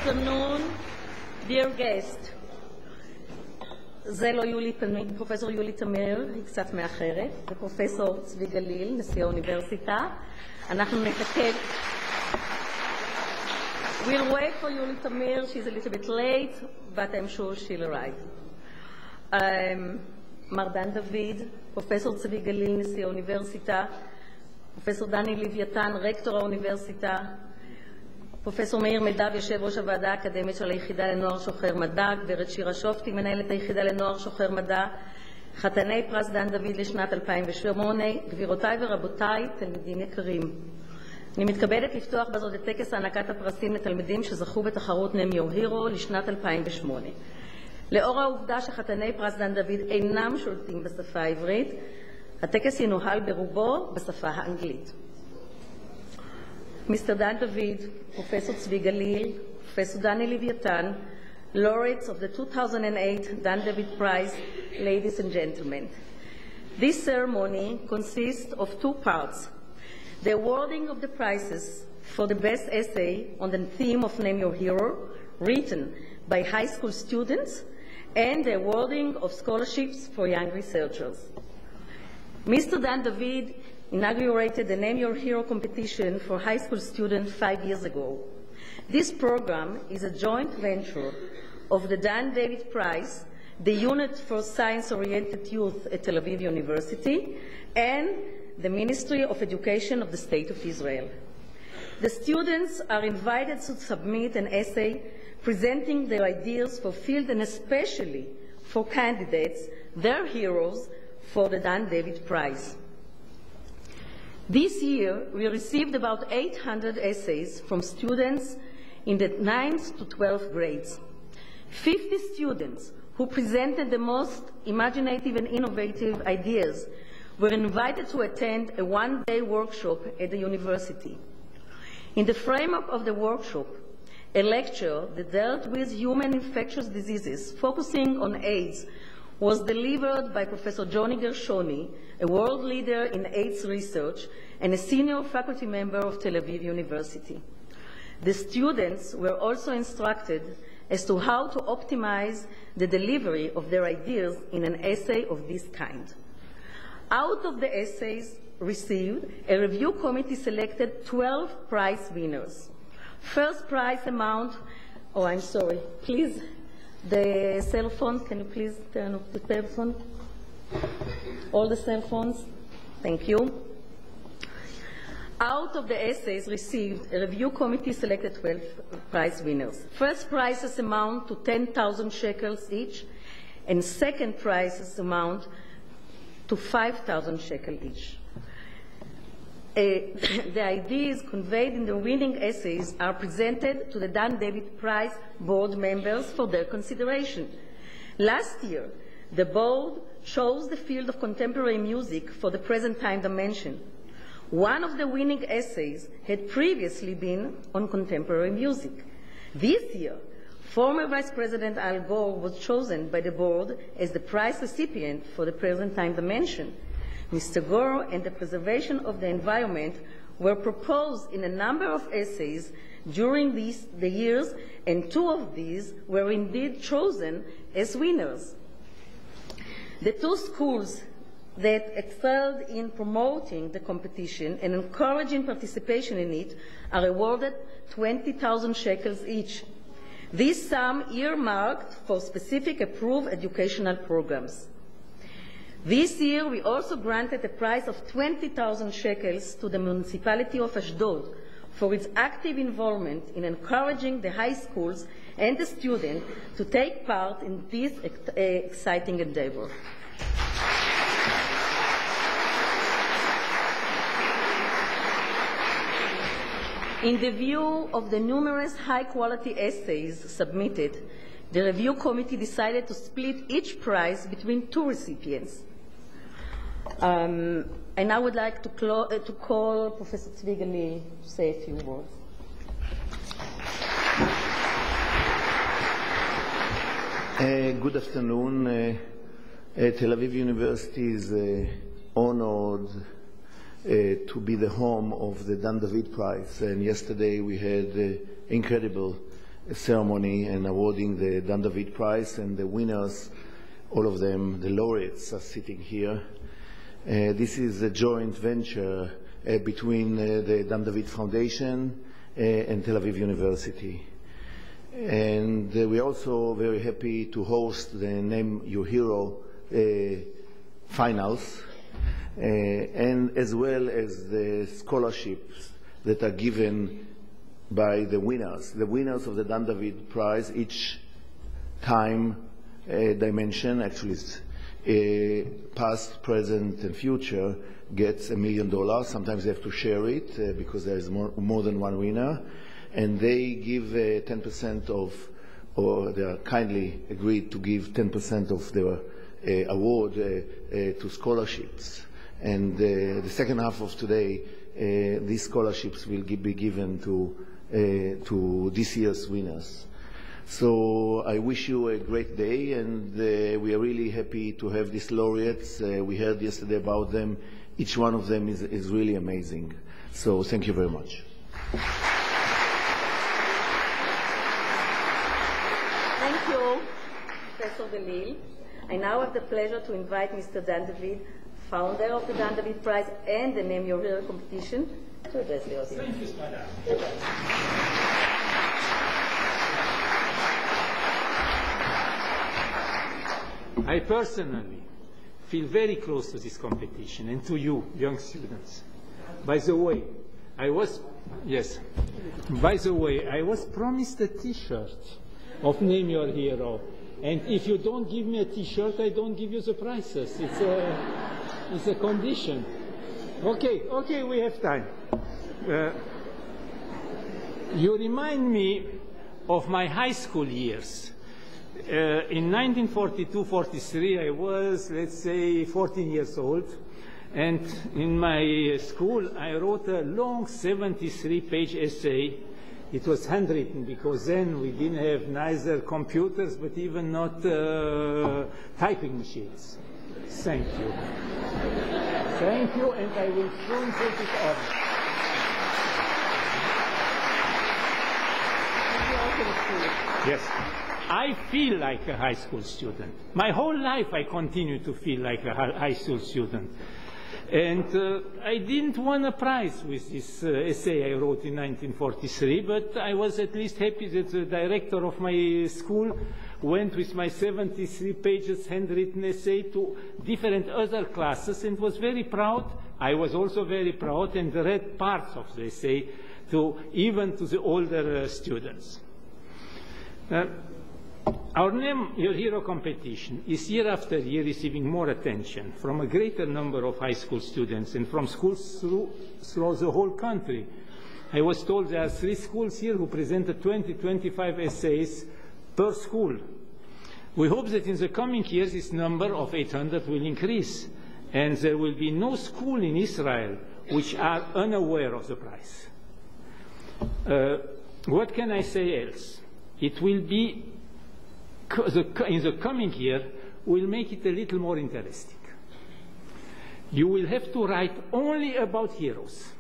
afternoon, dear guest. זה לא פרופסור יולי תמיר, היא קצת מאחרת, זה פרופסור צבי גליל, נשיא האוניברסיטה. אנחנו נחכה. We'll wait for Yuli Tamir. She's a little bit late, but I'm sure she'll arrive. מר דן דוד, פרופסור צבי גליל, נשיא האוניברסיטה, פרופסור דני לוויתן, רקטור האוניברסיטה, פרופסור מאיר מדב, יושב ראש הוועדה האקדמית של היחידה לנוער שוחר מדע, גברת שירה שופטי, מנהלת היחידה לנוער שוחר מדע, חתני פרס דן דוד לשנת 2008, גבירותיי ורבותיי, תלמידים יקרים. אני מתכבדת לפתוח בזאת את טקס הענקת הפרסים לתלמידים שזכו בתחרות Name Your Hero לשנת 2008. לאור העובדה שחתני פרס דן דוד אינם שולטים בשפה העברית, הטקס ינוהל ברובו בשפה האנגלית. Mr. Dan David, Professor Tzvi Galil, Professor Dani Leviatan, laureates of the 2008 Dan David Prize, ladies and gentlemen. This ceremony consists of two parts: the awarding of the prizes for the best essay on the theme of Name Your Hero, written by high school students, and the awarding of scholarships for young researchers. Mr. Dan David inaugurated the Name Your Hero competition for high school students 5 years ago. This program is a joint venture of the Dan David Prize, the Unit for Science-Oriented Youth at Tel Aviv University, and the Ministry of Education of the State of Israel. The students are invited to submit an essay presenting their ideas for field and especially for candidates, their heroes, for the Dan David Prize. This year, we received about 800 essays from students in the 9th to 12th grades. 50 students who presented the most imaginative and innovative ideas were invited to attend a one-day workshop at the university. In the framework of the workshop, a lecture that dealt with human infectious diseases, focusing on AIDS, was delivered by Professor Johnny Gershoni, a world leader in AIDS research and a senior faculty member of Tel Aviv University. The students were also instructed as to how to optimize the delivery of their ideas in an essay of this kind. Out of the essays received, a review committee selected 12 prize winners. First prize amount, oh, I'm sorry, please. The cell phones, can you please turn off the telephone? All the cell phones, thank you. Out of the essays received, a review committee selected 12 prize winners. First prizes amount to 10,000 shekels each, and second prizes amount to 5,000 shekels each. The ideas conveyed in the winning essays are presented to the Dan David Prize board members for their consideration. Last year, the board chose the field of contemporary music for the present time dimension. One of the winning essays had previously been on contemporary music. This year, former Vice President Al Gore was chosen by the board as the prize recipient for the present time dimension. Mr. Gore and the preservation of the environment were proposed in a number of essays during the years, and two of these were indeed chosen as winners. The two schools that excelled in promoting the competition and encouraging participation in it are awarded 20,000 shekels each. This sum earmarked for specific approved educational programs. This year, we also granted a prize of 20,000 shekels to the municipality of Ashdod for its active involvement in encouraging the high schools and the students to take part in this exciting endeavor. In the view of the numerous high-quality essays submitted, the review committee decided to split each prize between two recipients. And I would like to call Professor Tzvi Galil to say a few words. Good afternoon. Tel Aviv University is honored to be the home of the Dan David Prize. And yesterday we had incredible ceremony and awarding the Dan David Prize, and the winners, all of them, the laureates, are sitting here. This is a joint venture between the Dan David Foundation and Tel Aviv University. And we are also very happy to host the Name Your Hero finals, and as well as the scholarships that are given by the winners of the Dan David Prize. Each time dimension, actually past, present, and future, gets $1 million. Sometimes they have to share it because there is more than one winner, and they give 10% of, or they are kindly agreed to give 10% of their award to scholarships. And the second half of today, these scholarships will be given to this year's winners. So I wish you a great day, and we are really happy to have these laureates. We heard yesterday about them. Each one of them is really amazing. So thank you very much. Thank you, Professor Delil. I now have the pleasure to invite Mr. Dan David, founder of the Dan David Prize and the Name Your Hero competition, to address the audience. Thank you, madam. I personally feel very close to this competition and to you, young students. By the way, I was promised a T-shirt of Name Your Hero. And if you don't give me a T-shirt, I don't give you the prizes. It's a condition. Okay, we have time. You remind me of my high school years. In 1942-43, I was, let's say, 14 years old. And in my school, I wrote a long 73-page essay. It was handwritten because then we didn't have neither computers, but even not typing machines. Thank you. Thank you, and I will soon take it off. Yes. I feel like a high school student. My whole life I continue to feel like a high school student. And I didn't win a prize with this essay I wrote in 1943, but I was at least happy that the director of my school went with my 73 pages handwritten essay to different other classes and was very proud. I was also very proud and read parts of the essay even to the older students. Our Name Your Hero competition is year after year receiving more attention from a greater number of high school students and from schools throughout the whole country. I was told there are 3 schools here who presented 20-25 essays per school. We hope that in the coming years this number of 800 will increase, and there will be no school in Israel which are unaware of the prize. What can I say else? It will be in the coming year, we'll make it a little more interesting. You will have to write only about heroes.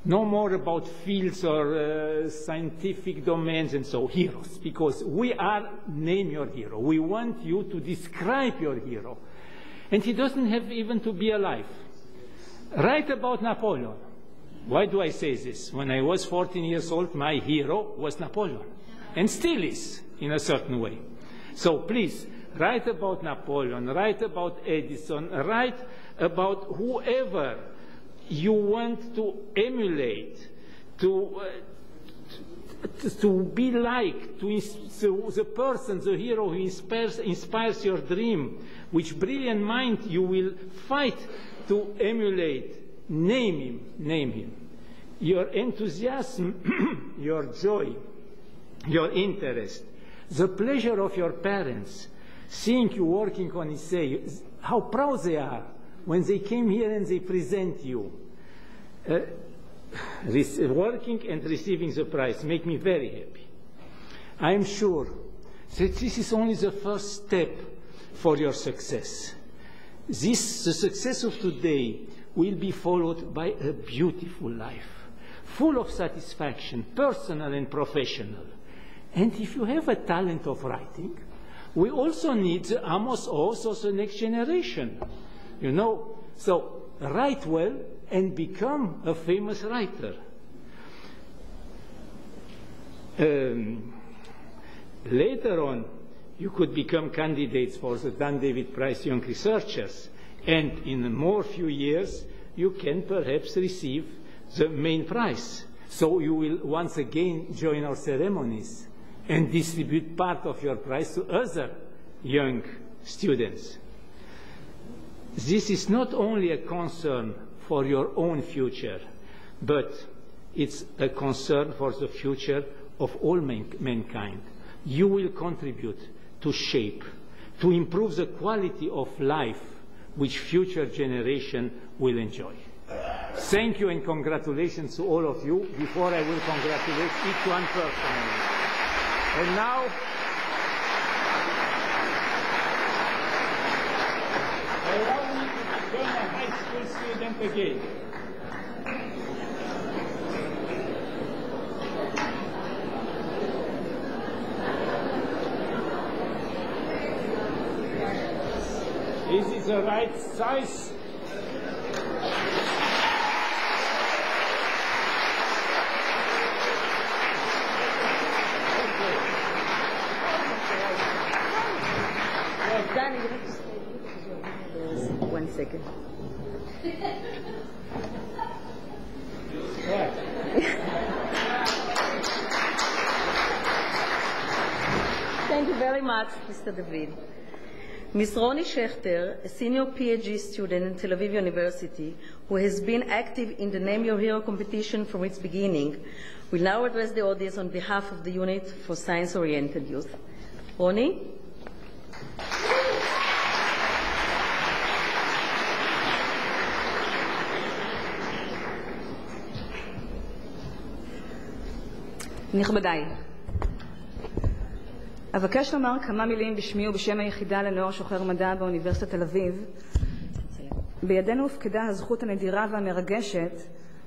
No more about fields or scientific domains and so, heroes. Because we are Name Your Hero. We want you to describe your hero. And he doesn't have even to be alive. Write about Napoleon. Why do I say this? When I was 14 years old, my hero was Napoleon. And still is, in a certain way. So please, write about Napoleon, write about Edison, write about whoever you want to emulate, to be like, the person, the hero who inspires your dream, which brilliant mind you will fight to emulate. Name him. Your enthusiasm, your joy, your interest, the pleasure of your parents, seeing you working on essay, how proud they are when they came here and they present you. Working and receiving the prize make me very happy. I am sure that this is only the first step for your success. The success of today will be followed by a beautiful life, full of satisfaction, personal and professional. And if you have a talent of writing, we also need the Amos Oz of the next generation. You know, so write well and become a famous writer. Later on, you could become candidates for the Dan David Prize Young Researchers, and in more few years, you can perhaps receive the main prize. So you will once again join our ceremonies and distribute part of your prize to other young students. This is not only a concern for your own future, but it's a concern for the future of all mankind. You will contribute to shape, to improve the quality of life which future generations will enjoy. Thank you and congratulations to all of you. Before I will congratulate each one personally. And now, allow me to become a high school student again. This is the right size. Dan, you have to stay because you're 1 second. Thank you very much, Mr. David. Ms. Roni Schechter, a senior PhD student at Tel Aviv University, who has been active in the Name Your Hero competition from its beginning, will now address the audience on behalf of the Unit for Science-Oriented Youth. Roni? נכבדיי, אבקש לומר כמה מילים בשמי ובשם היחידה לנוער שוחר מדע באוניברסיטת תל אביב. בידינו הופקדה הזכות הנדירה והמרגשת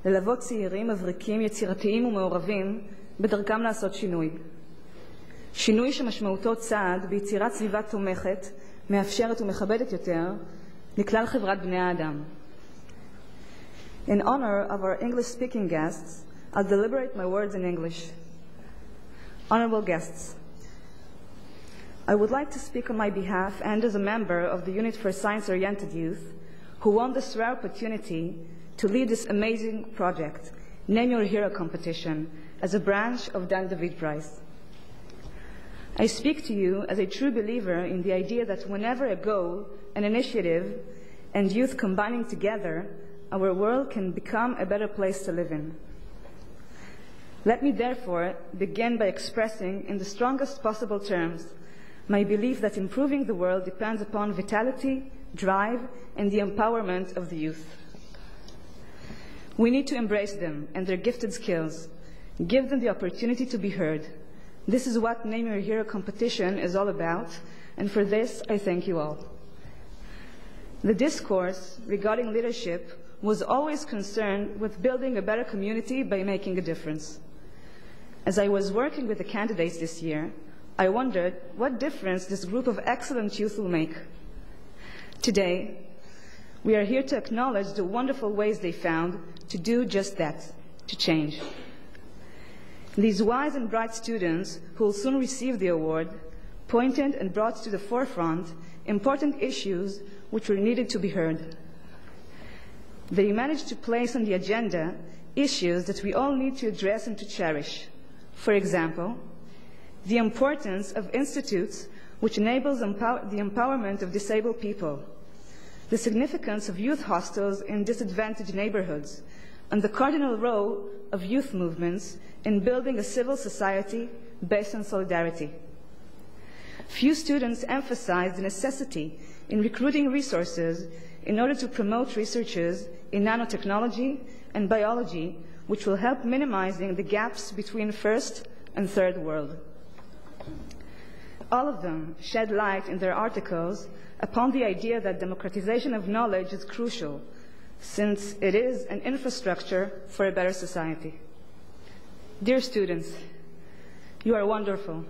ללוות צעירים, מבריקים, יצירתיים ומעורבים בדרכם לעשות שינוי. שינוי שמשמעותו צעד ביצירת סביבה תומכת, מאפשרת ומכבדת יותר לכלל חברת בני האדם. In honor of our English-speaking guests, I'll deliberate my words in English. Honorable guests, I would like to speak on my behalf and as a member of the Unit for Science-Oriented Youth who won this rare opportunity to lead this amazing project, Name Your Hero competition, as a branch of Dan David Prize. I speak to you as a true believer in the idea that whenever a goal, an initiative, and youth combining together, our world can become a better place to live in. Let me therefore begin by expressing in the strongest possible terms my belief that improving the world depends upon vitality, drive, and the empowerment of the youth. We need to embrace them and their gifted skills, give them the opportunity to be heard. This is what Name Your Hero competition is all about, and for this I thank you all. The discourse regarding leadership was always concerned with building a better community by making a difference. As I was working with the candidates this year, I wondered what difference this group of excellent youth will make. Today, we are here to acknowledge the wonderful ways they found to do just that, to change. These wise and bright students who will soon receive the award pointed and brought to the forefront important issues which were needed to be heard. They managed to place on the agenda issues that we all need to address and to cherish. For example, the importance of institutes which enables the empowerment of disabled people, the significance of youth hostels in disadvantaged neighborhoods, and the cardinal role of youth movements in building a civil society based on solidarity. Few students emphasize the necessity in recruiting resources in order to promote researches in nanotechnology and biology, which will help minimizing the gaps between first and third world. All of them shed light in their articles upon the idea that democratization of knowledge is crucial, since it is an infrastructure for a better society. Dear students, You are wonderful.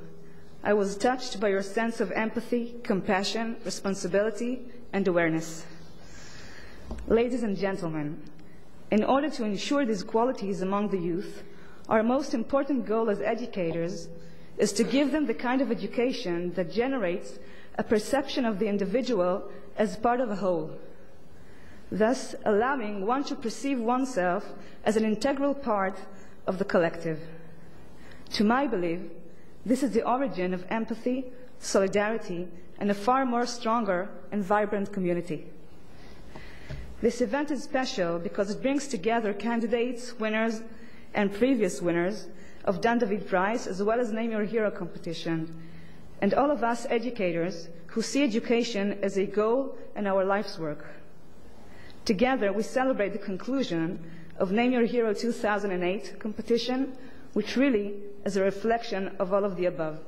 I was touched by your sense of empathy, compassion, responsibility, and awareness. Ladies and gentlemen, in order to ensure these qualities among the youth, our most important goal as educators is to give them the kind of education that generates a perception of the individual as part of a whole, thus allowing one to perceive oneself as an integral part of the collective. To my belief, this is the origin of empathy, solidarity, and a far more stronger and vibrant community. This event is special because it brings together candidates, winners, and previous winners of Dan David Prize, as well as Name Your Hero competition, and all of us educators who see education as a goal and our life's work. Together, we celebrate the conclusion of Name Your Hero 2008 competition, which really is a reflection of all of the above.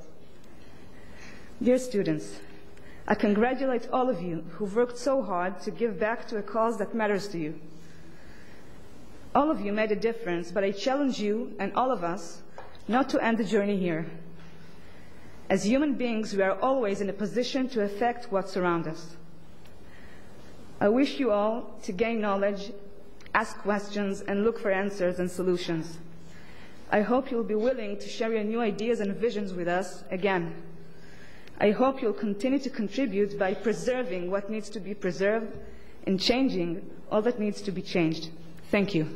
Dear students, I congratulate all of you who've worked so hard to give back to a cause that matters to you. All of you made a difference, but I challenge you and all of us not to end the journey here. As human beings, we are always in a position to affect what surrounds us. I wish you all to gain knowledge, ask questions, and look for answers and solutions. I hope you'll be willing to share your new ideas and visions with us again. I hope you'll continue to contribute by preserving what needs to be preserved and changing all that needs to be changed. Thank you.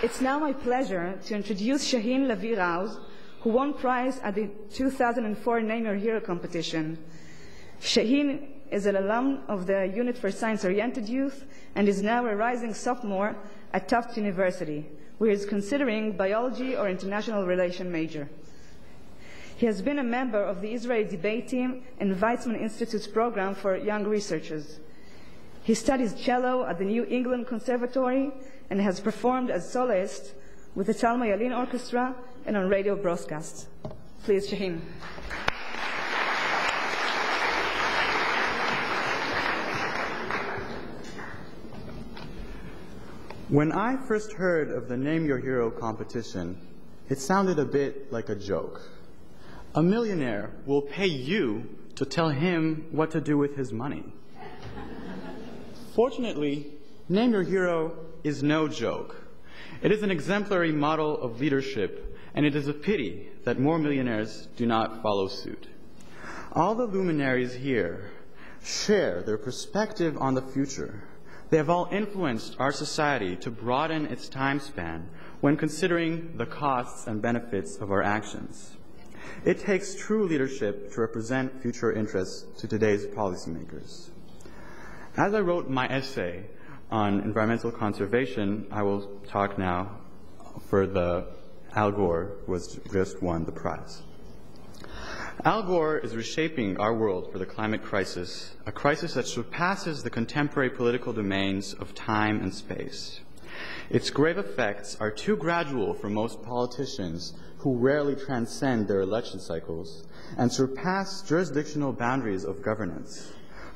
It's now my pleasure to introduce Shaheen Levi-Rouse, who won prize at the 2004 Name Your Hero competition. Shaheen is an alum of the Unit for Science-Oriented Youth and is now a rising sophomore at Tufts University, where he is considering biology or international relation major. He has been a member of the Israeli debate team and Weizmann Institute's program for young researchers. He studies cello at the New England Conservatory and has performed as soloist with the Tal Mayalin Orchestra and on radio broadcasts. Please, Shaheen. When I first heard of the Name Your Hero competition, it sounded a bit like a joke. A millionaire will pay you to tell him what to do with his money. Fortunately, Name Your Hero is no joke. It is an exemplary model of leadership, and it is a pity that more millionaires do not follow suit. All the luminaries here share their perspective on the future. They have all influenced our society to broaden its time span when considering the costs and benefits of our actions. It takes true leadership to represent future interests to today's policymakers. As I wrote my essay on environmental conservation, I will talk now for Al Gore, who has just won the prize. Al Gore is reshaping our world for the climate crisis, a crisis that surpasses the contemporary political domains of time and space. Its grave effects are too gradual for most politicians who rarely transcend their election cycles and surpass jurisdictional boundaries of governance.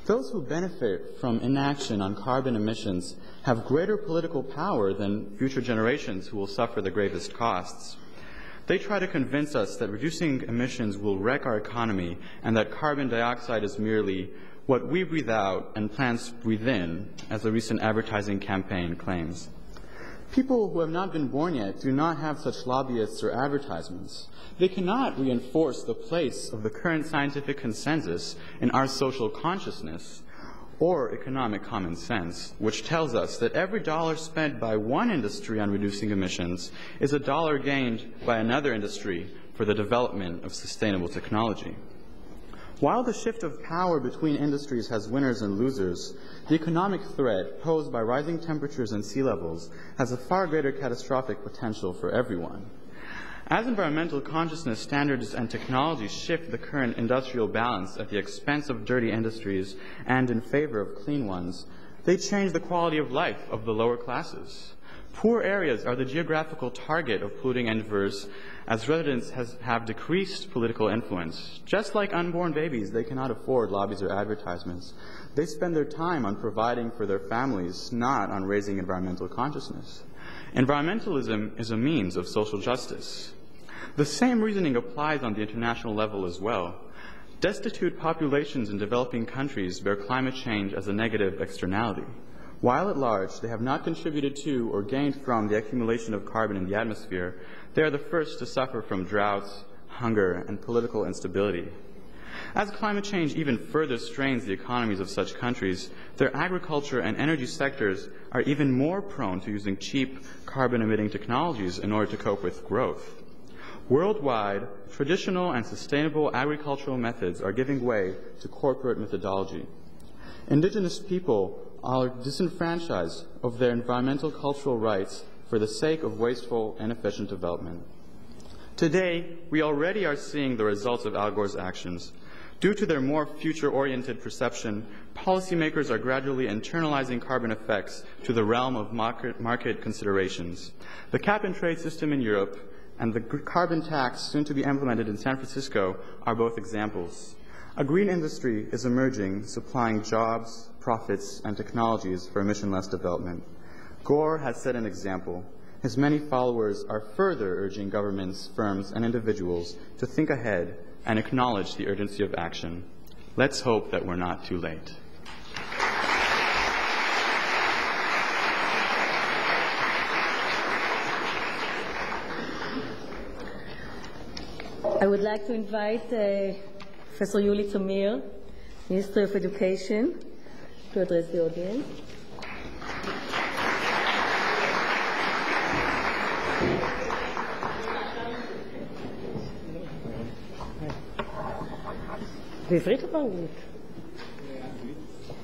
Those who benefit from inaction on carbon emissions have greater political power than future generations who will suffer the gravest costs. They try to convince us that reducing emissions will wreck our economy and that carbon dioxide is merely what we breathe out and plants breathe in, as a recent advertising campaign claims. People who have not been born yet do not have such lobbyists or advertisements. They cannot reinforce the place of the current scientific consensus in our social consciousness or economic common sense, which tells us that every dollar spent by one industry on reducing emissions is a dollar gained by another industry for the development of sustainable technology. While the shift of power between industries has winners and losers, the economic threat posed by rising temperatures and sea levels has a far greater catastrophic potential for everyone. As environmental consciousness, standards, and technology shift the current industrial balance at the expense of dirty industries and in favor of clean ones, they change the quality of life of the lower classes. Poor areas are the geographical target of polluting endeavors, as residents have decreased political influence. Just like unborn babies, they cannot afford lobbies or advertisements. They spend their time on providing for their families, not on raising environmental consciousness. Environmentalism is a means of social justice. The same reasoning applies on the international level as well. Destitute populations in developing countries bear climate change as a negative externality. While at large they have not contributed to or gained from the accumulation of carbon in the atmosphere, they are the first to suffer from droughts, hunger, and political instability. As climate change even further strains the economies of such countries, their agriculture and energy sectors are even more prone to using cheap carbon-emitting technologies in order to cope with growth. Worldwide, traditional and sustainable agricultural methods are giving way to corporate methodology. Indigenous people are disenfranchised of their environmental cultural rights for the sake of wasteful and inefficient development. Today, we already are seeing the results of Al Gore's actions. Due to their more future-oriented perception, policymakers are gradually internalizing carbon effects to the realm of market considerations. The cap-and-trade system in Europe and the carbon tax soon to be implemented in San Francisco are both examples. A green industry is emerging, supplying jobs, profits, and technologies for emission-less development. Gore has set an example. His many followers are further urging governments, firms, and individuals to think ahead and acknowledge the urgency of action. Let's hope that we're not too late. I would like to invite Professor Yuli Tamir, Minister of Education, to address the audience. בעברית או באנגלית?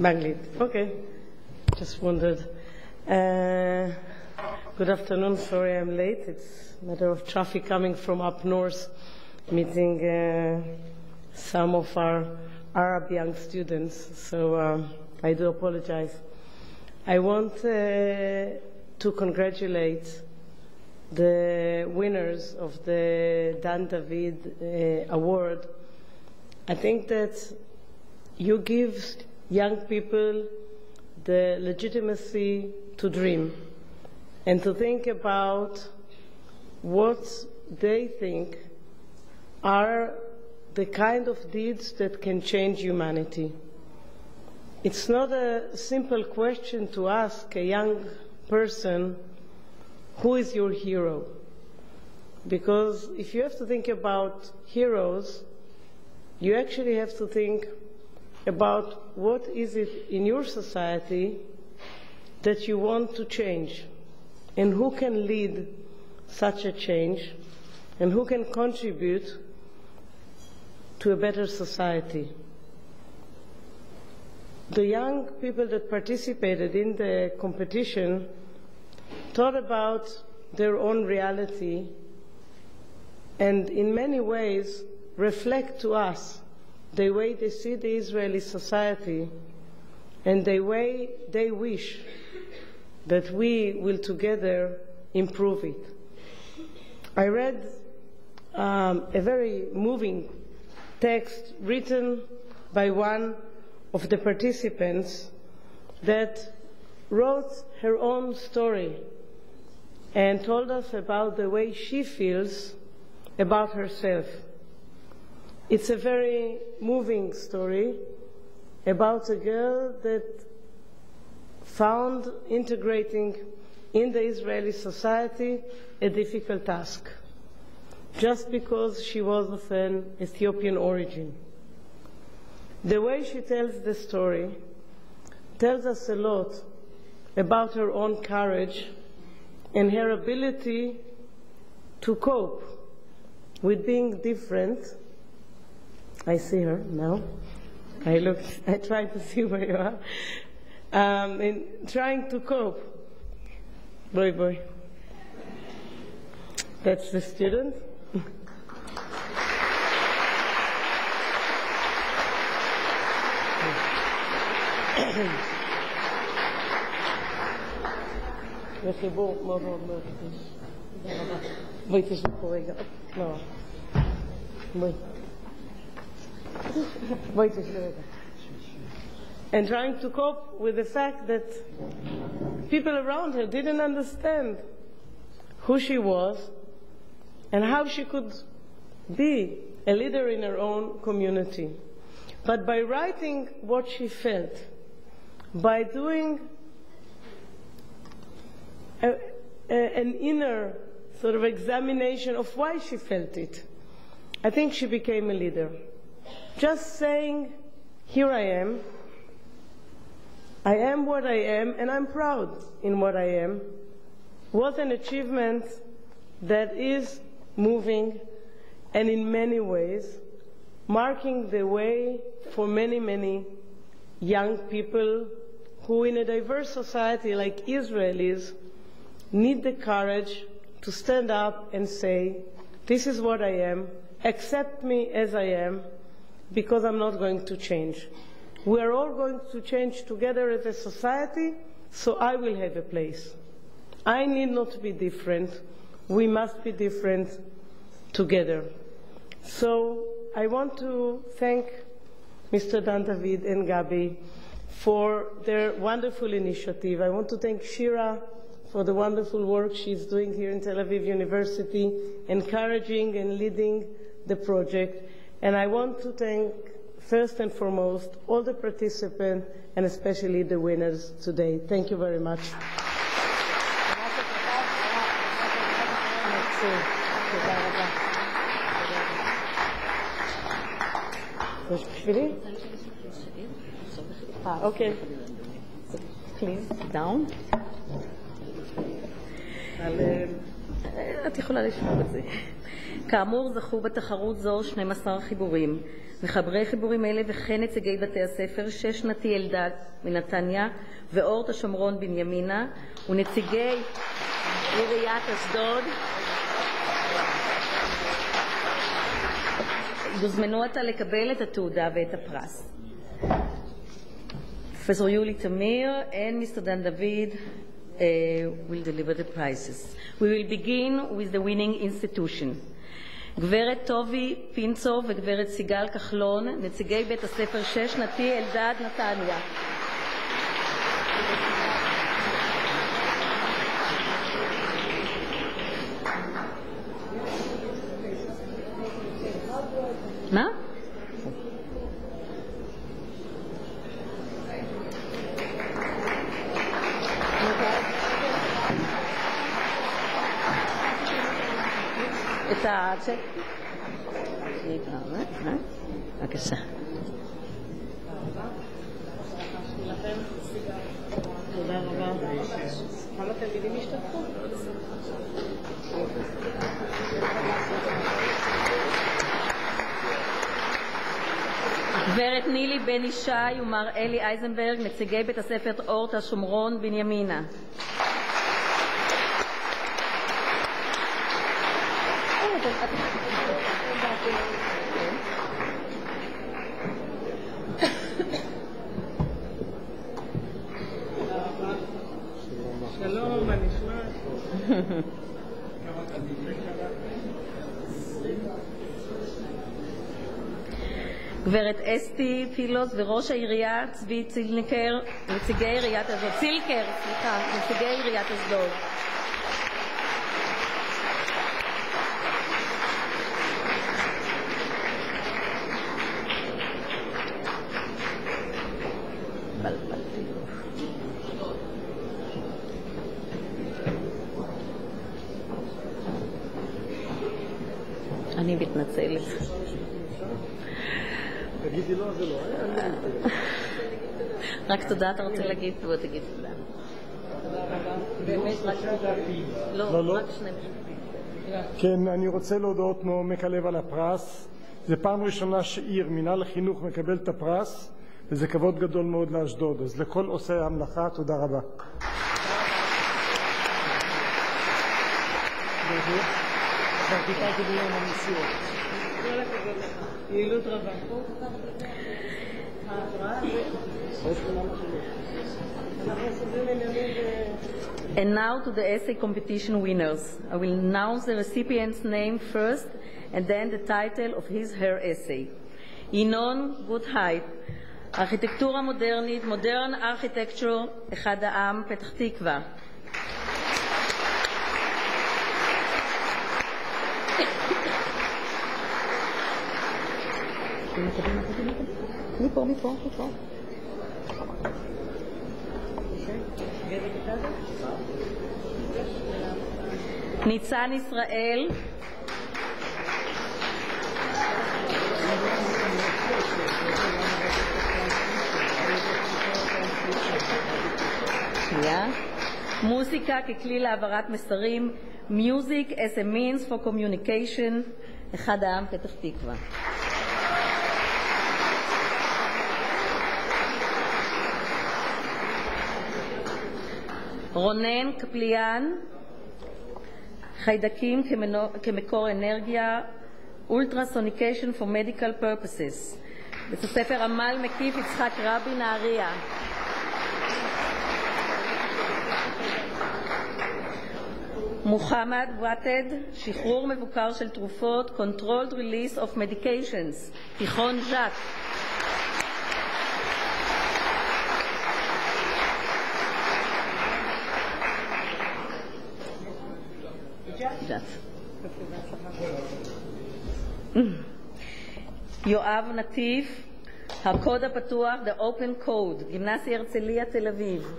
באנגלית, okay. Just wondered. Good afternoon, sorry I'm late. It's a matter of traffic coming from up north, meeting some of our Arab young students, so I do apologize. I want to congratulate the winners of the Dan David Award. I think that you give young people the legitimacy to dream and to think about what they think are the kind of deeds that can change humanity. It's not a simple question to ask a young person, who is your hero? Because if you have to think about heroes, you actually have to think about what is it in your society that you want to change, and who can lead such a change, and who can contribute to a better society. The young people that participated in the competition thought about their own reality and in many ways reflect to us the way they see the Israeli society and the way they wish that we will together improve it. I read a very moving text written by one of the participants that wrote her own story and told us about the way she feels about herself. It's a very moving story about a girl that found integrating in the Israeli society a difficult task, just because she was of an Ethiopian origin. The way she tells the story tells us a lot about her own courage and her ability to cope with being different. I see her now. I try to see where you are. In trying to cope. Boy. That's the student. וחיבור מאוד מאוד מאוד קדוש. תודה רבה. בואי תשבי פה רגע. לא. בואי תשבי רגע. And trying to cope with the fact that people around her didn't understand who she was and how she could be a leader in her own community. But by writing what she felt, by doing an inner sort of examination of why she felt it, I think she became a leader. Just saying, here I am what I am, and I'm proud in what I am, was an achievement that is moving and in many ways marking the way for many, many young people who in a diverse society like Israel is, need the courage to stand up and say, this is what I am, accept me as I am, because I'm not going to change. We are all going to change together as a society, so I will have a place. I need not to be different. We must be different together. So I want to thank Mr. Dan David and Gabi for their wonderful initiative. I want to thank Shira for the wonderful work she's doing here in Tel Aviv University, encouraging and leading the project. And I want to thank, first and foremost, all the participants and especially the winners today. Thank you very much. Okay. Please, down. את יכולה לשמוע את זה. כאמור, זכו בתחרות זו 12 חיבורים. מחברי חיבורים אלה וכן נציגי בתי הספר, 6-שנתי אלדד מנתניה ואורט השומרון בנימינה, ונציגי עיריית אשדוד. יוזמנו עתה לקבל את התעודה ואת הפרס. Professor Yuli Tamir and Mr. Dan David will deliver the prizes. We will begin with the winning institution. גברת טובי פינצו וגברת סיגל כחלון, נציגי בית הספר 6-שנתי אלדד נתניה. מה? את הצ'ק? בבקשה. תודה רבה. כמה תלמידים השתתפו? גברת נילי בן ישי ומר אלי אייזנברג, נציגי בית הספר אורט השומרון בנימינה. שלום, מה נשמע? גברת אסתי פילוס וראש העירייה צבי צילקר, נציגי עיריית אשדוד. צילקר, סליחה, נציגי עיריית אשדוד. אני מתנצלת. תגידי לא, זה לא. רק תודה, אתה רוצה להגיד? בוא תגיד תודה. תודה רבה. באמת רק תודה. לא. רק שני משפטים. כן, אני רוצה להודות מעומק הלב על הפרס. זה פעם ראשונה שעיר, מינהל החינוך, מקבל את הפרס, וזה כבוד גדול מאוד לאשדוד. אז לכל עושי המלאכה, תודה רבה. כל הכבוד לך. יעילות רבה. And now to the essay competition winners. I will announce the recipient's name first and then the title of his/her essay. ינון גוטהייט, ארכיטקטורה מודרנית, Modern Architecture, אחד העם, פתח תקווה. מפה. ניצן ישראל, מוזיקה ככלי להעברת מסרים, Music as a means for communication, אחד העם, פתח תקווה. רונן קפליאן, חיידקים כמקור אנרגיה, Ultrasonication for Medical Purposes, בית הספר עמל מקיף יצחק רבין נהריה. מוחמד וואטד, שחרור מבוקר של תרופות, Controlled Release of Medications, תיכון ז'ק. יואב נטיף, הקוד הפתוח, The Open Code, גימנסיה הרצליה, תל אביב.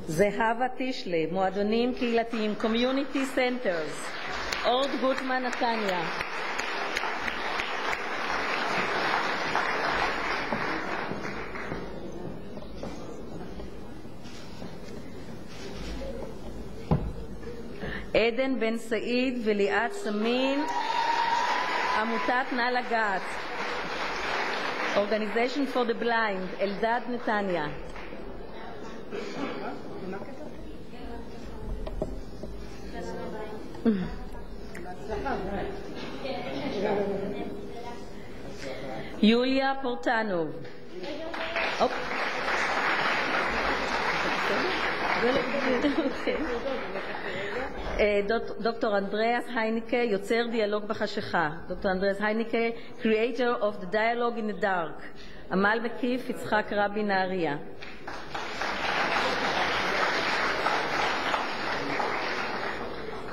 זהבה תישלה, מועדונים קהילתיים, Community Centers, אורד גוטמן נתניה. עדן בן סעיד וליאת סמין, עמותת נא לגעת, Organization for the Blind, אלדד נתניה. יוליה פורטנוב, דוקטור אנדריאס הייניקה, יוצר דיאלוג בחשיכה. דוקטור אנדריאס הייניקה, Creator of the Dialogue in the Dark, עמל מקיף יצחק רבין נהריה.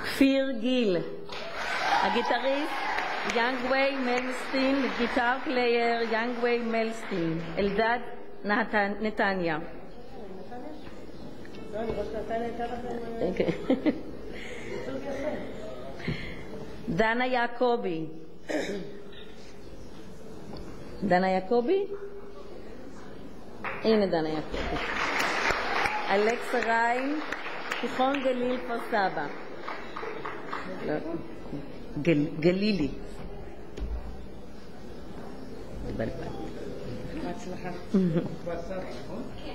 כפיר גיל, הגיטריסט יאנגווי מלסטין, גיטר פלייר יאנגווי מלסטין, אלדד נתניה. דנה יעקובי, הנה דנה יעקובי. אלכסה ריין, תיכון גליל כפר סבא, גלילי.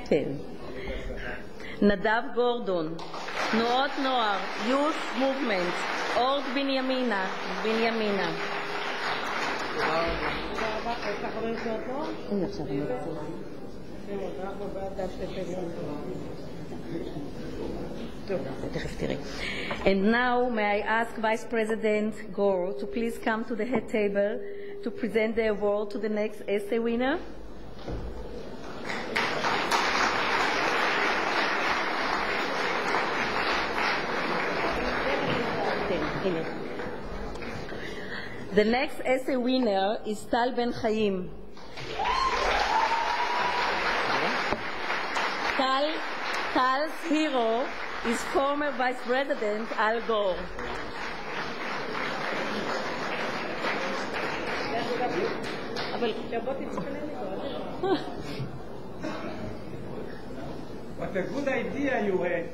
כן. נדב גורדון, תנועות נוער, Youth Movement, אורד בנימינה. And now may I ask Vice President Gore to please come to the head table to present the award to the next essay winner. The next essay winner is Tal Ben Chaim. Tal's hero is former Vice President Al Gore. What a good idea you had.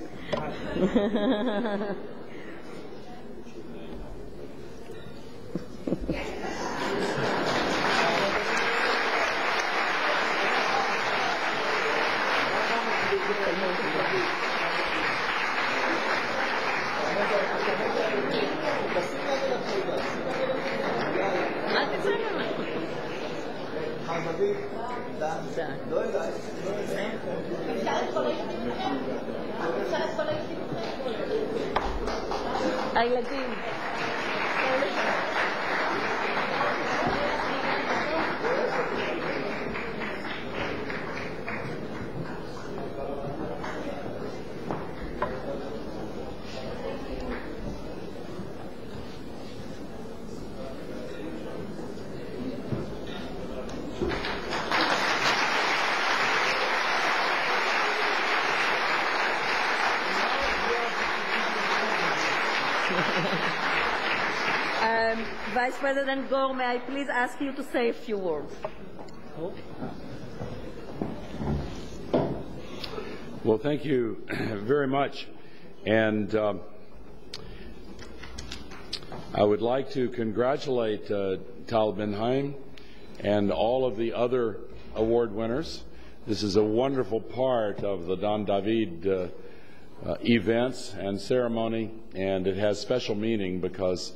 הילדים. Vice President Gore, may I please ask you to say a few words? Well, thank you very much. And I would like to congratulate Tal Ben-Haim and all of the other award winners. This is a wonderful part of the Dan David events and ceremony, and it has special meaning because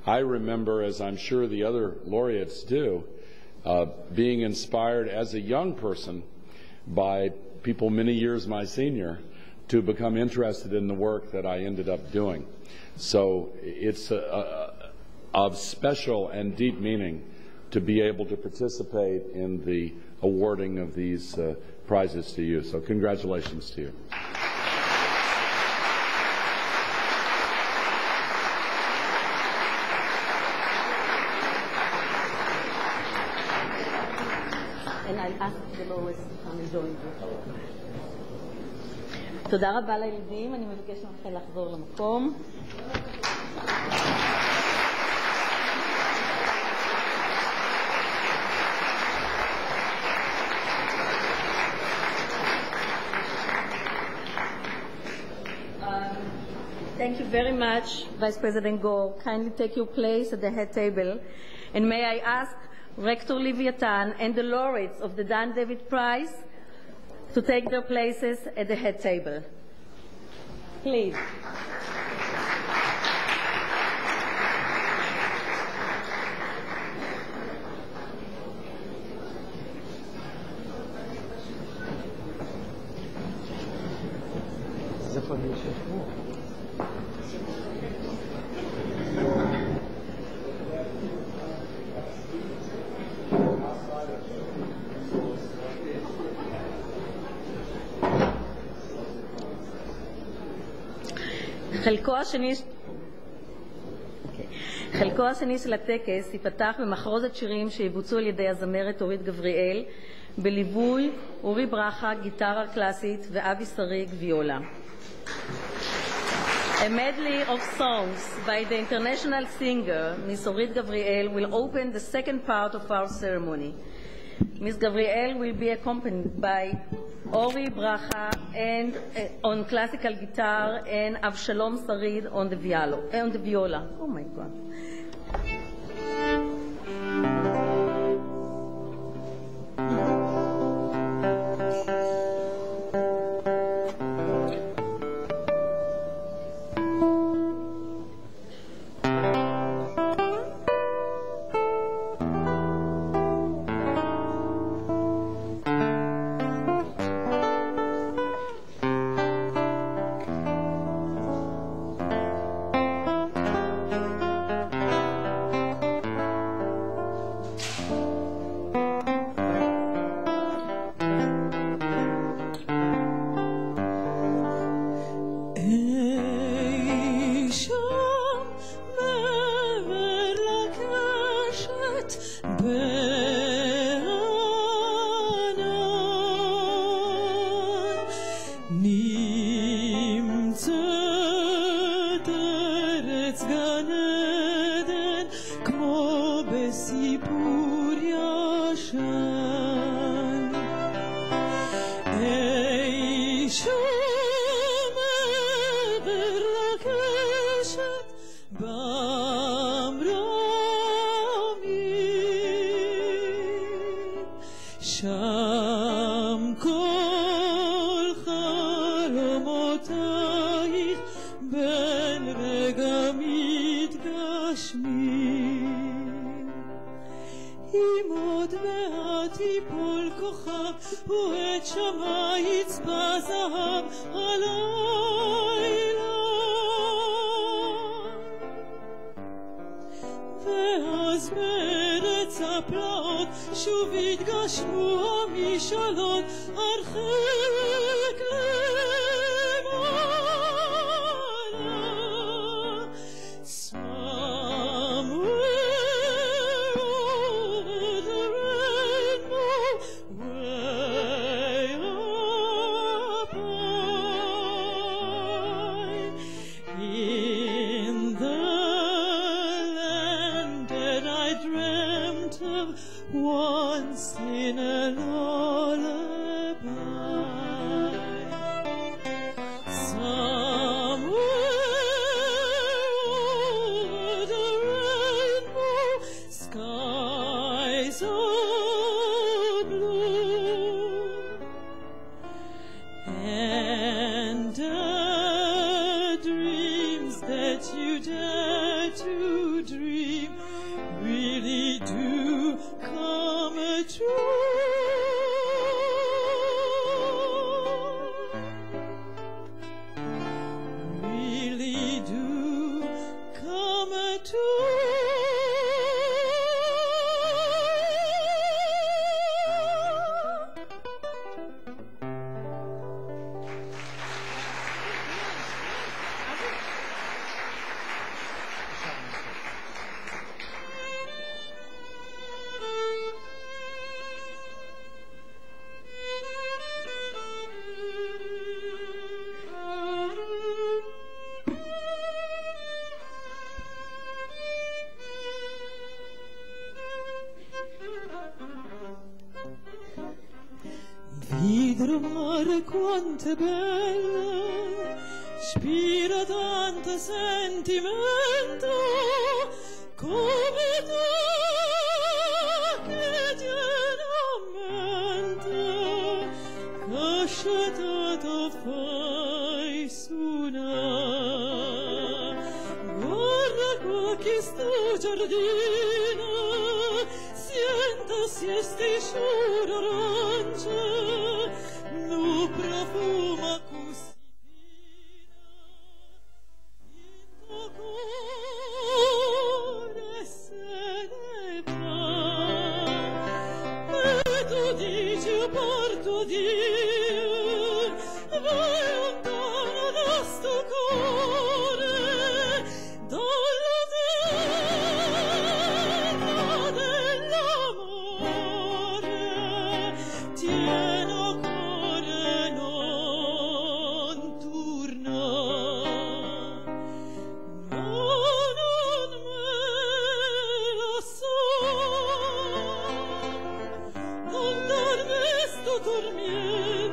I remember, as I'm sure the other laureates do, being inspired as a young person by people many years my senior to become interested in the work that I ended up doing. So it's of special and deep meaning to be able to participate in the awarding of these prizes to you. So congratulations to you. And I'll ask the laureates to come and join you. תודה רבה לילדים, אני מבקש מכם לחזור למקום. Thank you very much, Vice President Gore. Kindly take your place at the head table. And may I ask Rector Leviathan and the laureates of the Dan David Prize to take their places at the head table. Please. חלקו השני של הטקס ייפתח במחרוזת שירים שיבוצעו על ידי הזמרת אורית גבריאל בליווי אורי ברכה גיטרה קלאסית ואבי שריג ויולה. A medley of songs by the international singer Miss Orit Gabriel will open the second part of our ceremony. Miss Gabriel will be accompanied by Ori Bracha and on classical guitar and Avshalom Sarid on the viola. Oh my God. עוד מעט יפול כוכב ואת שמי יצבע זהב הלילה ואז בארץ הפלאות שוב יתגשמו המשאלות הרחק למעלה somewhere over the rainbow way up high in the land that I dreamt of once in a lullaby. Somewhere over the rainbow, skies are blue, and the dreams that you dare to dream really do come true. Really do come true. Vidro mare quante belle, spira tanto sentimento, come tu che tieni a mente, casciatato fai suonare. Guarda qua che sto giardino, siento si stisciura arancia, nu profuma così fina, il tuo cuore se ne va. E tu dici porto Dio, vai lontano da sto cuore, dalla terra dell'amore, tieno cuore non torna. No, non me lo so, non darmi sto dormiendo,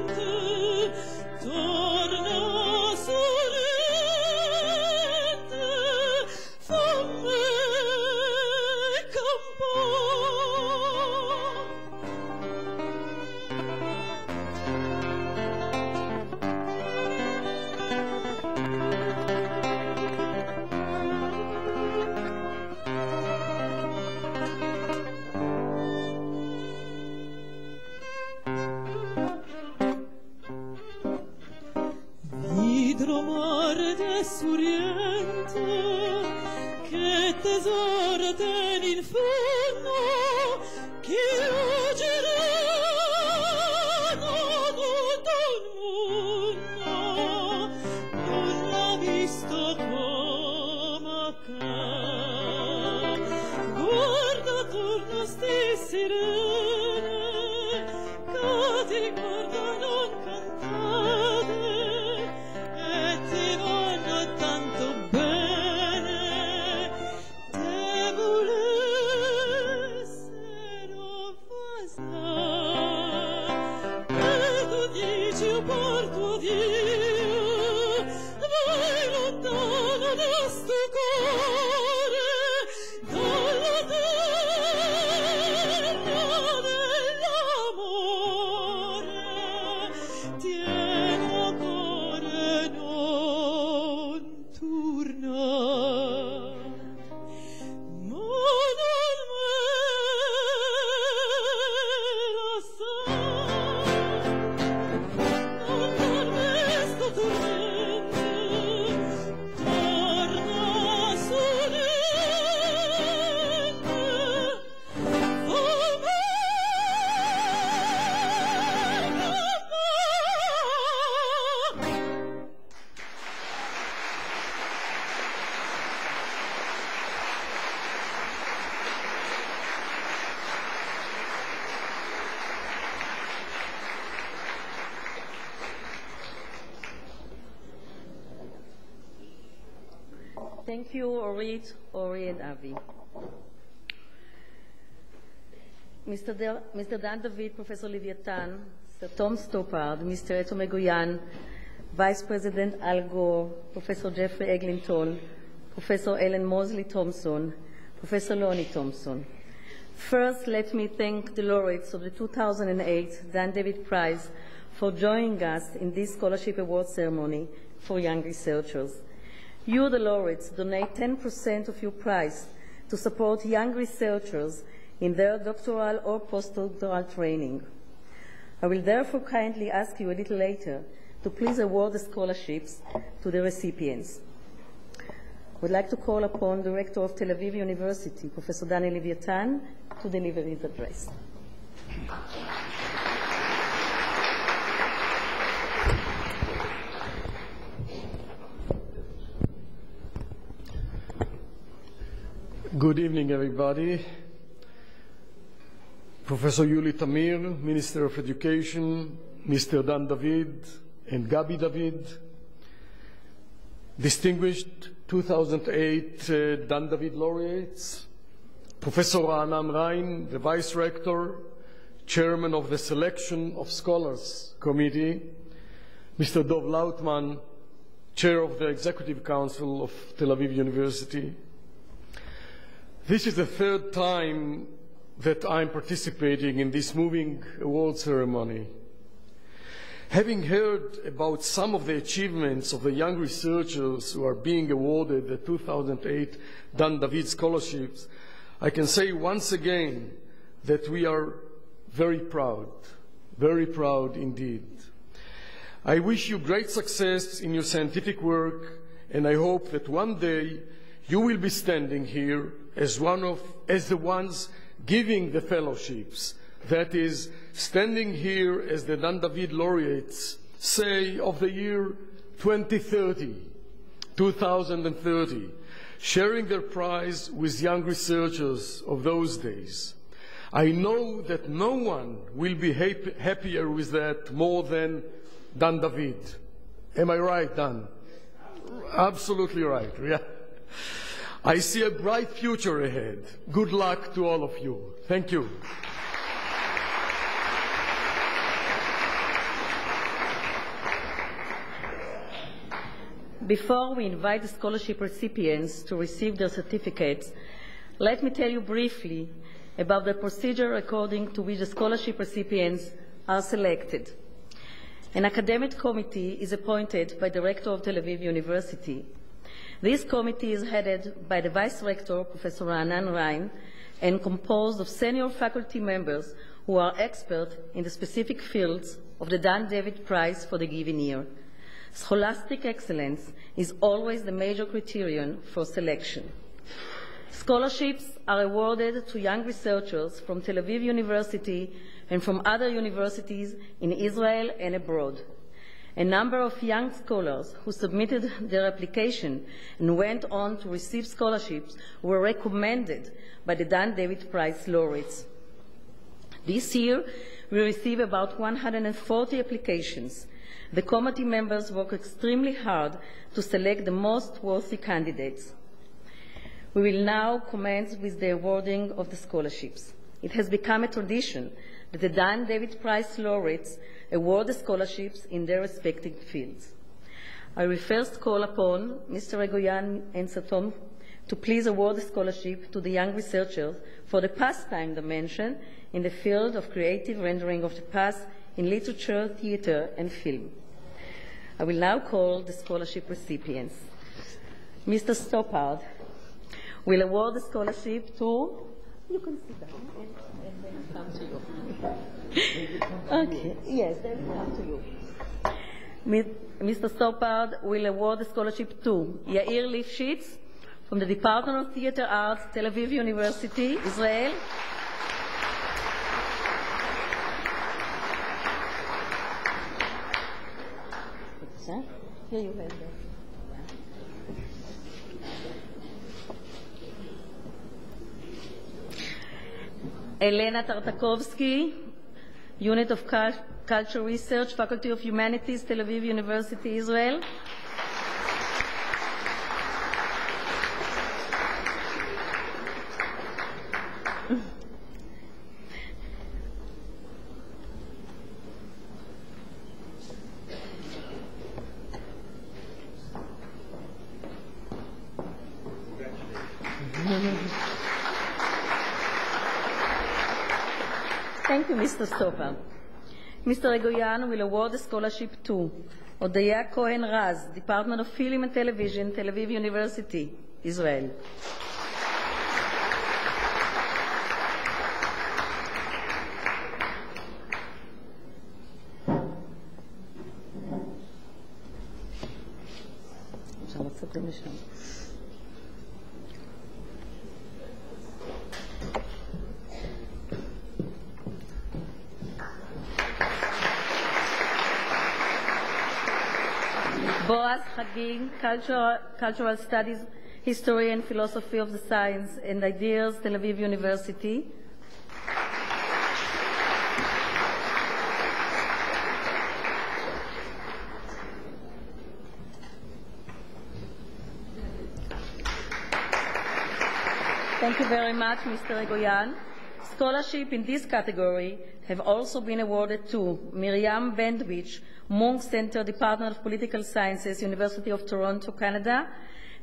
Thank you, Orit, Ori, and Avi. Mr. Dan David, Professor Leviathan, Sir Tom Stoppard, Mr. Eto Megoyan, Vice President Al Gore, Professor Jeffrey Eglinton, Professor Ellen Mosley Thompson, Professor Lonnie Thompson. First, let me thank the laureates of the 2008 Dan David Prize for joining us in this scholarship award ceremony for young researchers. You, the laureates, donate 10% of your prize to support young researchers in their doctoral or postdoctoral training. I will therefore kindly ask you a little later to please award the scholarships to the recipients. I would like to call upon the Rector of Tel Aviv University, Professor Daniel Leviathan, to deliver his address. Good evening, everybody. Professor Yuli Tamir, Minister of Education, Mr. Dan David and Gabi David, distinguished 2008 Dan David laureates, Professor Ra'anan Rein, the Vice Rector, Chairman of the Selection of Scholars Committee, Mr. Dov Lautman, Chair of the Executive Council of Tel Aviv University. This is the third time that I'm participating in this moving award ceremony. Having heard about some of the achievements of the young researchers who are being awarded the 2008 Dan David scholarships, I can say once again that we are very proud indeed. I wish you great success in your scientific work, and I hope that one day you will be standing here as the ones giving the fellowships, that is, standing here as the Dan David laureates, say, of the year 2030, sharing their prize with young researchers of those days. I know that no one will be happier with that more than Dan David. Am I right, Dan? Absolutely right, yeah. I see a bright future ahead. Good luck to all of you. Thank you. Before we invite the scholarship recipients to receive their certificates, let me tell you briefly about the procedure according to which the scholarship recipients are selected. An academic committee is appointed by the Rector of Tel Aviv University. This committee is headed by the Vice Rector, Professor Ra'anan Rein, and composed of senior faculty members who are experts in the specific fields of the Dan David Prize for the given year. Scholastic excellence is always the major criterion for selection. Scholarships are awarded to young researchers from Tel Aviv University and from other universities in Israel and abroad. A number of young scholars who submitted their application and went on to receive scholarships were recommended by the Dan David Prize laureates. This year, we received about 140 applications. The committee members worked extremely hard to select the most worthy candidates. We will now commence with the awarding of the scholarships. It has become a tradition that the Dan David Prize laureates award the scholarships in their respective fields. I will first call upon Mr. Egoyan and Sir Tom to please award the scholarship to the young researchers for the pastime dimension in the field of creative rendering of the past in literature, theater, and film. I will now call the scholarship recipients. Mr. Stoppard will award the scholarship to, you can sit down and then come to you. Okay, yes, they will come to you. Mr. Stoppard will award the scholarship to Yair Lifshitz from the Department of Theater Arts, Tel Aviv University, Israel. Here you have that. Elena Tartakovsky, Unit of Culture Research, Faculty of Humanities, Tel Aviv University, Israel. Thank you, Mr. Stopper. Mr. Egoyan will award the scholarship to Odaya Cohen-Raz, Department of Film and Television, Tel Aviv University, Israel. Boaz Hagin, Cultural Studies, History and Philosophy of the Science and Ideas, Tel Aviv University. Thank you very much, Mr. Egoyan. Scholarship in this category have also been awarded to Miriam Bendwich, Munk Center, Department of Political Sciences, University of Toronto, Canada;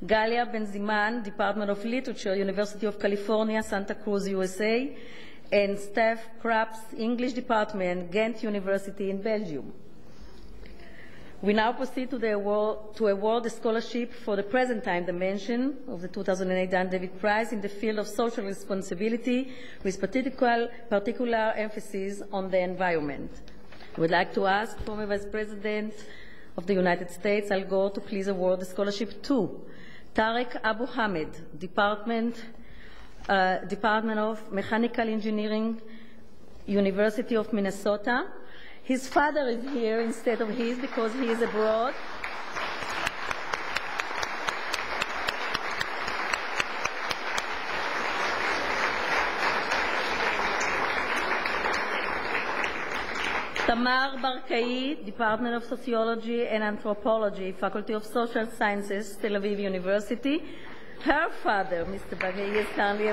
Galia Benziman, Department of Literature, University of California, Santa Cruz, USA; and Steph Krapps, English Department, Ghent University in Belgium. We now proceed to award the scholarship for the present time dimension of the 2008 Dan David Prize in the field of social responsibility, with particular emphasis on the environment. I would like to ask former Vice President of the United States, Al Gore, to please award the scholarship to Tarek Abu Hamed, Department of Mechanical Engineering, University of Minnesota. His father is here instead of his because he is abroad. Tamar Barkai, Department of Sociology and Anthropology, Faculty of Social Sciences, Tel Aviv University. Her father, Mr. Barkai, is currently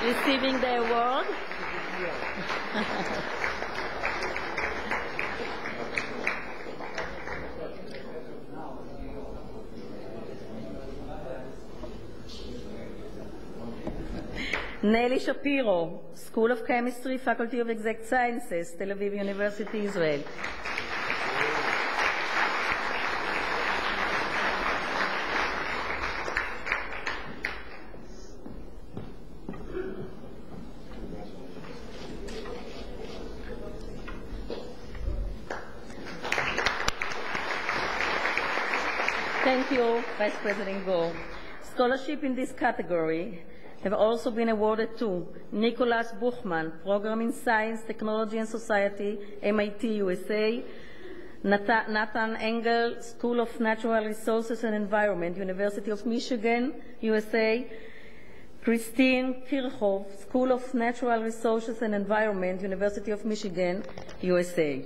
receiving the award. Nelly Shapiro, School of Chemistry, Faculty of Exact Sciences, Tel Aviv University, Israel. Thank you, Vice President Gore. Scholarship in this category have also been awarded to Nicholas Buchman, Program in Science, Technology and Society, MIT, USA; Nathan Engel, School of Natural Resources and Environment, University of Michigan, USA; Christine Kirchhoff, School of Natural Resources and Environment, University of Michigan, USA.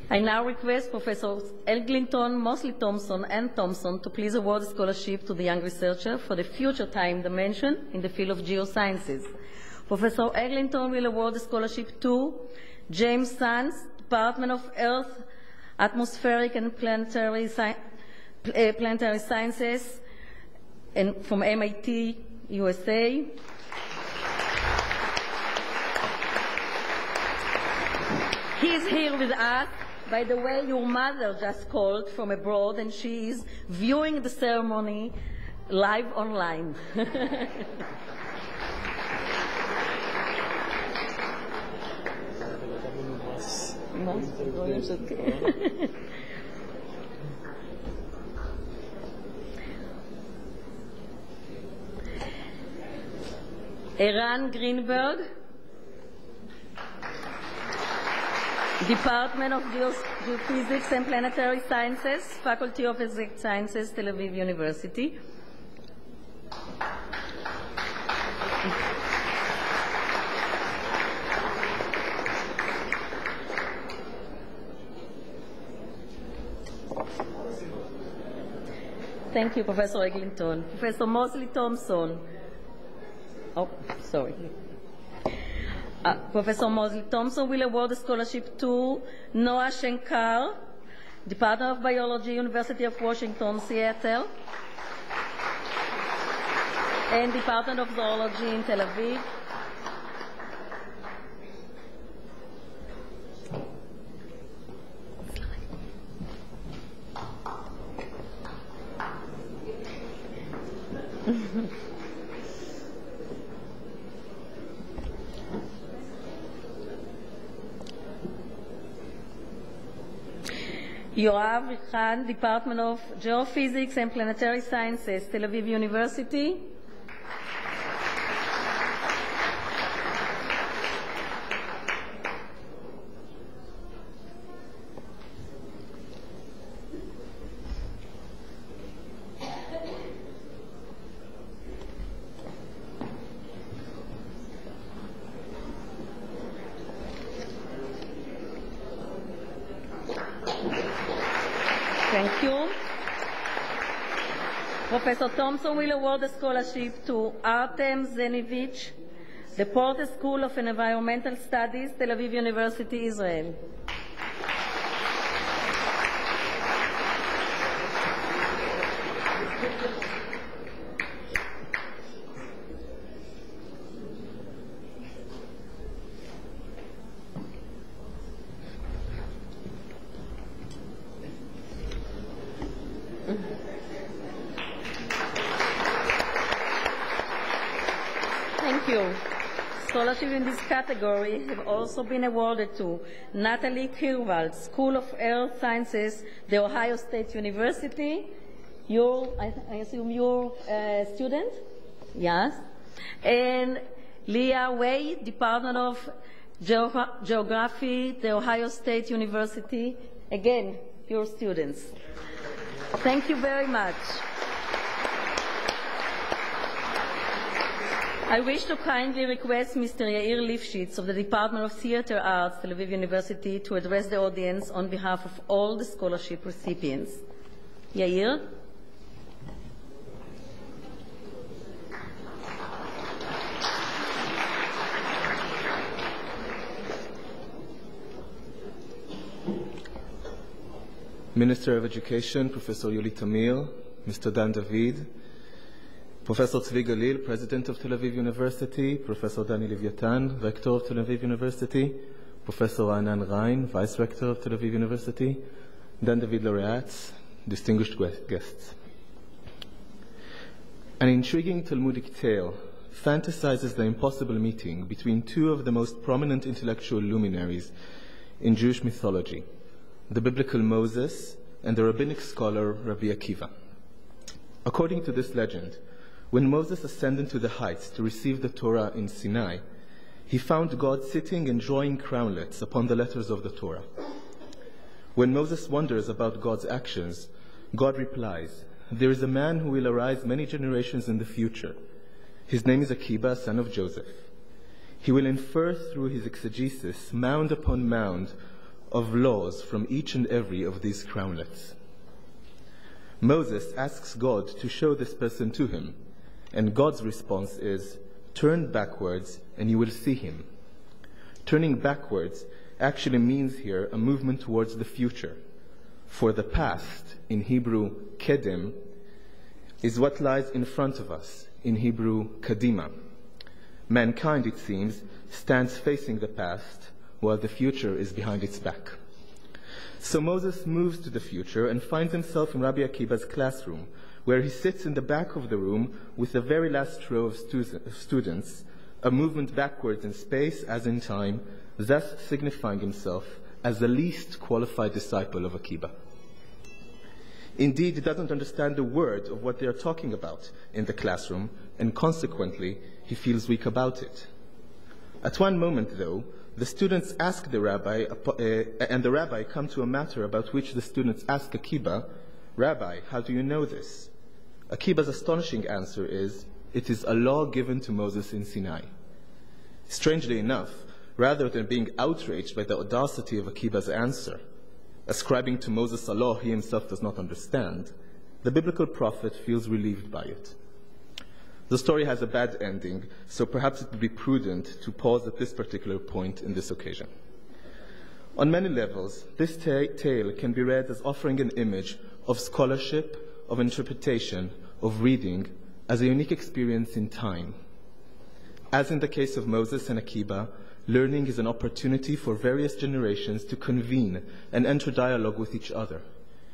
I now request Professors Eglinton, Mosley Thompson, and Thompson to please award a scholarship to the young researcher for the future time dimension in the field of geosciences. Professor Eglinton will award the scholarship to James Sands, Department of Earth, Atmospheric and Planetary Sciences from MIT, USA. He is here with us. By the way, your mother just called from abroad, and she is viewing the ceremony live online. Eran Greenberg, Department of Geophysics and Planetary Sciences, Faculty of Exact Sciences, Tel Aviv University. Thank you, Professor Eglinton. Professor Mosley Thompson. Oh, sorry. Professor Mosley Thompson will award a scholarship to Noah Shenkar, Department of Biology, University of Washington, Seattle, and Department of Zoology in Tel Aviv. Yoav Khan, Department of Geophysics and Planetary Sciences, Tel Aviv University. Thank you. Professor Thompson will award the scholarship to Artem Zenevich, the Porter School of Environmental Studies, Tel Aviv University, Israel. Thank you. Scholarship in this category have also been awarded to Natalie Kirwald, School of Earth Sciences, The Ohio State University. I assume you're a student? Yes. And Leah Wade, Department of Geography, The Ohio State University. Again, your students. Thank you very much. I wish to kindly request Mr. Yair Lifshitz of the Department of Theater Arts, Tel Aviv University, to address the audience on behalf of all the scholarship recipients. Yair? Minister of Education, Professor Yuli Tamir, Mr. Dan David, Professor Tzvi Galil, President of Tel Aviv University, Professor Dani Leviatan, Rector of Tel Aviv University, Professor Anan Rein, Vice Rector of Tel Aviv University, Dan David laureates, distinguished guests. An intriguing Talmudic tale fantasizes the impossible meeting between two of the most prominent intellectual luminaries in Jewish mythology, the biblical Moses and the rabbinic scholar Rabbi Akiva. According to this legend, when Moses ascended to the heights to receive the Torah in Sinai, he found God sitting and drawing crownlets upon the letters of the Torah. When Moses wonders about God's actions, God replies, "There is a man who will arise many generations in the future. His name is Akiba, son of Joseph. He will infer through his exegesis mound upon mound of laws from each and every of these crownlets." Moses asks God to show this person to him, and God's response is, "Turn backwards and you will see him." Turning backwards actually means here a movement towards the future. For the past, in Hebrew, kedem, is what lies in front of us, in Hebrew, kadima. Mankind, it seems, stands facing the past, while the future is behind its back. So Moses moves to the future and finds himself in Rabbi Akiva's classroom, where he sits in the back of the room with the very last row of students, a movement backwards in space as in time, thus signifying himself as the least qualified disciple of Akiba. Indeed, he doesn't understand a word of what they are talking about in the classroom, and consequently, he feels weak about it. At one moment, though, the students ask the rabbi, and the rabbi come to a matter about which the students ask Akiba, "Rabbi, how do you know this?" Akiba's astonishing answer is, "It is a law given to Moses in Sinai." Strangely enough, rather than being outraged by the audacity of Akiba's answer, ascribing to Moses a law he himself does not understand, the biblical prophet feels relieved by it. The story has a bad ending, so perhaps it would be prudent to pause at this particular point in this occasion. On many levels, this tale can be read as offering an image of scholarship, of interpretation, of reading, as a unique experience in time. As in the case of Moses and Akiba, learning is an opportunity for various generations to convene and enter dialogue with each other.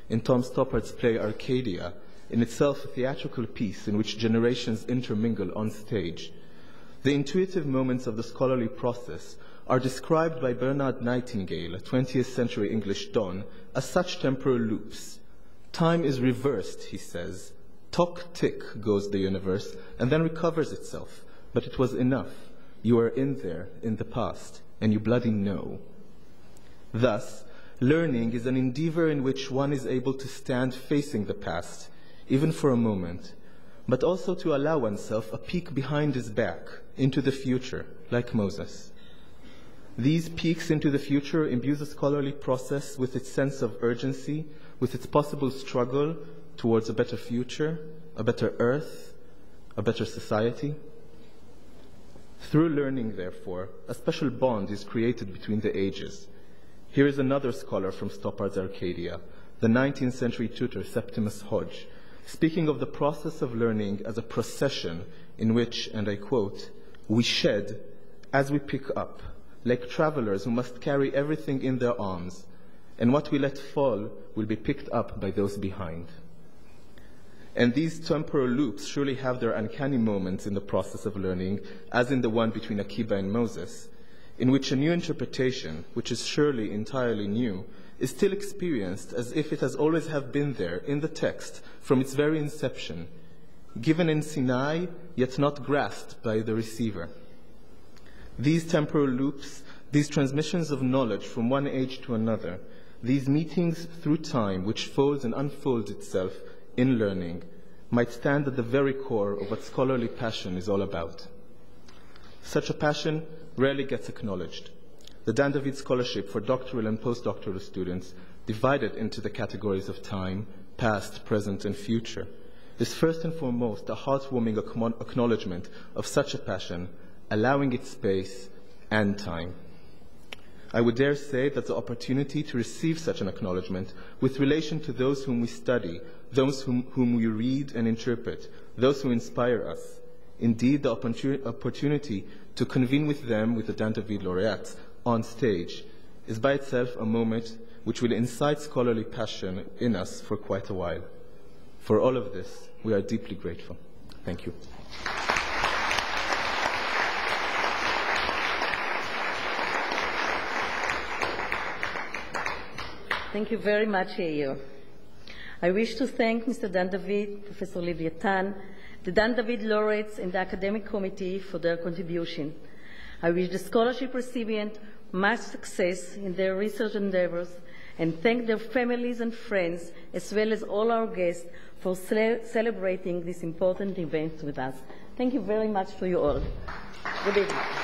In Tom Stoppard's play Arcadia, in itself a theatrical piece in which generations intermingle on stage, The intuitive moments of the scholarly process are described by Bernard Nightingale, a 20th century English don, as such temporal loops. Time is reversed, he says. Tock-tick goes the universe and then recovers itself. But it was enough. You are in there, in the past, and you bloody know. Thus, learning is an endeavor in which one is able to stand facing the past, even for a moment, but also to allow oneself a peek behind his back, into the future, like Moses. These peeks into the future imbue the scholarly process with its sense of urgency, with its possible struggle towards a better future, a better earth, a better society. Through learning, therefore, a special bond is created between the ages. Here is another scholar from Stoppard's Arcadia, the 19th century tutor Septimus Hodge, speaking of the process of learning as a procession in which, and I quote, "we shed as we pick up, like travelers who must carry everything in their arms, and what we let fall will be picked up by those behind." And these temporal loops surely have their uncanny moments in the process of learning, as in the one between Akiba and Moses, in which a new interpretation, which is surely entirely new, is still experienced as if it has always have been there in the text from its very inception, given in Sinai, yet not grasped by the receiver. These temporal loops, these transmissions of knowledge from one age to another, these meetings through time which folds and unfolds itself in learning, might stand at the very core of what scholarly passion is all about. Such a passion rarely gets acknowledged. The Dan David Scholarship for doctoral and postdoctoral students, divided into the categories of time, past, present, and future, is first and foremost a heartwarming acknowledgement of such a passion, allowing it space and time. I would dare say that the opportunity to receive such an acknowledgement with relation to those whom we study, those whom we read and interpret, those who inspire us, indeed the opportunity to convene with them, with the Dan David laureates, on stage, is by itself a moment which will incite scholarly passion in us for quite a while. For all of this, we are deeply grateful. Thank you. Thank you very much, Yair. I wish to thank Mr. Dan David, Professor Leviathan, the Dan David laureates and the academic committee for their contribution. I wish the scholarship recipient much success in their research endeavors and thank their families and friends, as well as all our guests, for celebrating this important event with us. Thank you very much to you all. Good evening.